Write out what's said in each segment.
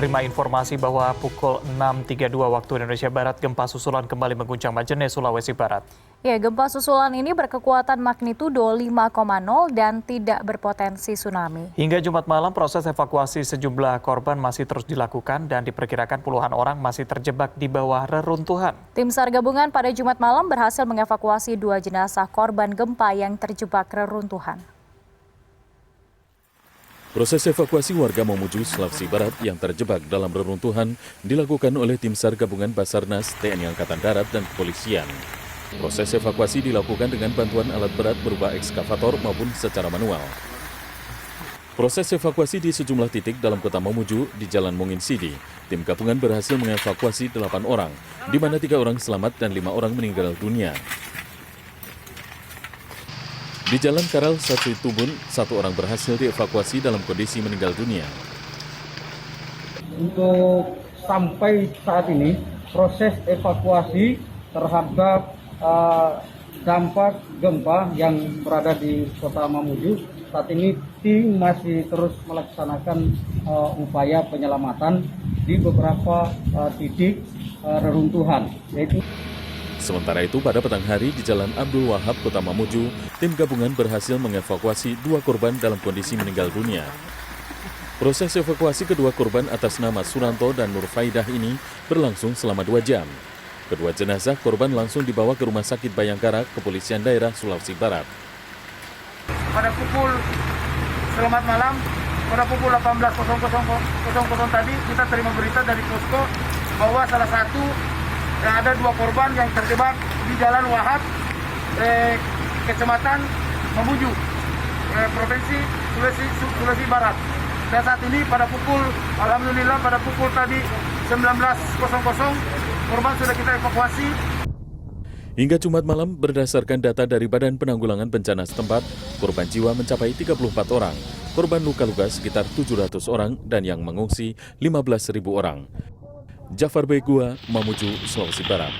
menerima informasi bahwa pukul 6.32 waktu Indonesia Barat gempa susulan kembali mengguncang Majene, Sulawesi Barat. Ya, gempa susulan ini berkekuatan magnitudo 5,0 dan tidak berpotensi tsunami. Hingga Jumat malam proses evakuasi sejumlah korban masih terus dilakukan dan diperkirakan puluhan orang masih terjebak di bawah reruntuhan. Tim SAR gabungan pada Jumat malam berhasil mengevakuasi 2 jenazah korban gempa yang terjebak reruntuhan. Proses evakuasi warga Mamuju, Sulawesi Barat yang terjebak dalam reruntuhan dilakukan oleh tim SAR gabungan Basarnas, TNI Angkatan Darat, dan Kepolisian. Proses evakuasi dilakukan dengan bantuan alat berat berupa ekskavator maupun secara manual. Proses evakuasi di sejumlah titik dalam kota Mamuju di Jalan Mungin Sidi. Tim gabungan berhasil mengevakuasi 8 orang, di mana 3 orang selamat dan 5 orang meninggal dunia. Di Jalan Karal Satri Tubun, 1 orang berhasil dievakuasi dalam kondisi meninggal dunia. Untuk sampai saat ini, proses evakuasi terhadap dampak gempa yang berada di kota Mamuju, saat ini tim masih terus melaksanakan upaya penyelamatan di beberapa titik reruntuhan, yaitu Sementara itu, pada petang hari di Jalan Abdul Wahab, Kota Mamuju, tim gabungan berhasil mengevakuasi 2 korban dalam kondisi meninggal dunia. Proses evakuasi kedua korban atas nama Suranto dan Nur Faidah ini berlangsung selama 2 jam. Kedua jenazah korban langsung dibawa ke Rumah Sakit Bayangkara, Kepolisian Daerah Sulawesi Barat. Selamat malam, pada pukul 18.00 tadi kita terima berita dari posko bahwa salah satu ada 2 korban yang terjebak di Jalan Wahab, Kecamatan Mamuju, Provinsi Sulawesi Barat. Dan saat ini alhamdulillah pada pukul tadi 19.00 korban sudah kita evakuasi. Hingga Jumat malam, berdasarkan data dari Badan Penanggulangan Bencana setempat, korban jiwa mencapai 34 orang, korban luka-luka sekitar 700 orang, dan yang mengungsi 15.000 orang. Jafar Begua, Mamuju, Sulawesi Barat.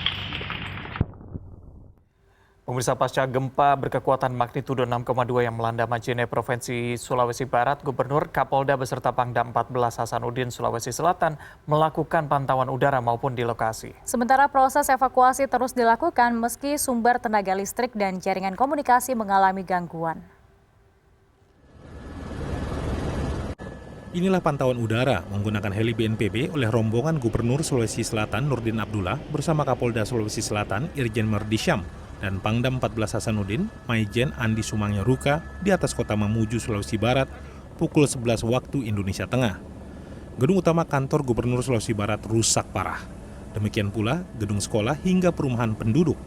Pemirsa, pasca gempa berkekuatan magnitudo 6,2 yang melanda Majene, Provinsi Sulawesi Barat, Gubernur, Kapolda beserta Pangdam 14 Hasanuddin, Sulawesi Selatan melakukan pantauan udara maupun di lokasi. Sementara proses evakuasi terus dilakukan meski sumber tenaga listrik dan jaringan komunikasi mengalami gangguan. Inilah pantauan udara menggunakan heli BNPB oleh rombongan Gubernur Sulawesi Selatan Nurdin Abdullah bersama Kapolda Sulawesi Selatan Irjen Merdisyam dan Pangdam 14 Hasanuddin Maijen Andi Sumangyo Ruka di atas kota Mamuju, Sulawesi Barat pukul 11 waktu Indonesia Tengah. Gedung utama kantor Gubernur Sulawesi Barat rusak parah. Demikian pula gedung sekolah hingga perumahan penduduk.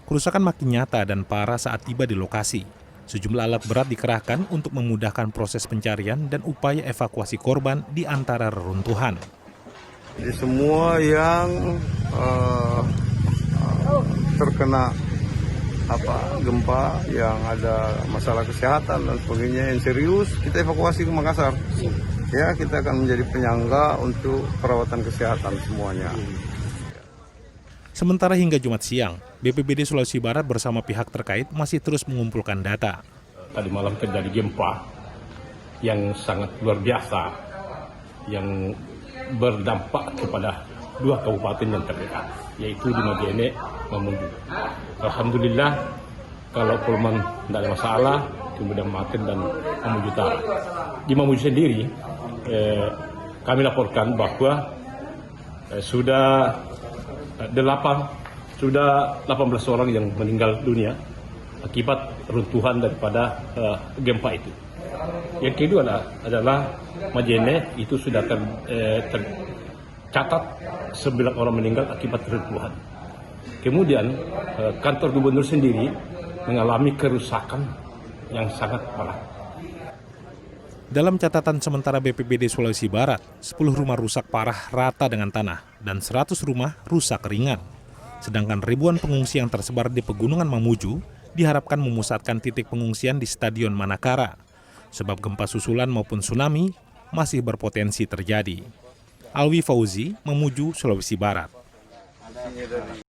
Kerusakan makin nyata dan parah saat tiba di lokasi. Sejumlah alat berat dikerahkan untuk memudahkan proses pencarian dan upaya evakuasi korban di antara reruntuhan. Jadi semua yang terkena gempa yang ada masalah kesehatan dan sebagainya yang serius, kita evakuasi ke Makassar. Ya, kita akan menjadi penyangga untuk perawatan kesehatan semuanya. Sementara hingga Jumat siang, BPBD Sulawesi Barat bersama pihak terkait masih terus mengumpulkan data. Tadi malam terjadi gempa yang sangat luar biasa, yang berdampak kepada 2 kabupaten yang terdekat, yaitu di Majene, Mamuju. Alhamdulillah, kalau Polman tidak ada masalah, kemudian Maten dan Mamuju Utara. Di Mamuju sendiri, kami laporkan bahwa sudah 18 orang yang meninggal dunia akibat runtuhan daripada gempa itu. Yang kedua adalah Majene itu sudah tercatat 9 orang meninggal akibat runtuhan. Kemudian kantor gubernur sendiri mengalami kerusakan yang sangat parah. Dalam catatan sementara BPBD Sulawesi Barat, 10 rumah rusak parah rata dengan tanah dan 100 rumah rusak ringan. Sedangkan ribuan pengungsi yang tersebar di Pegunungan Mamuju diharapkan memusatkan titik pengungsian di Stadion Manakara. Sebab gempa susulan maupun tsunami masih berpotensi terjadi. Alwi Fauzi, Mamuju, Sulawesi Barat.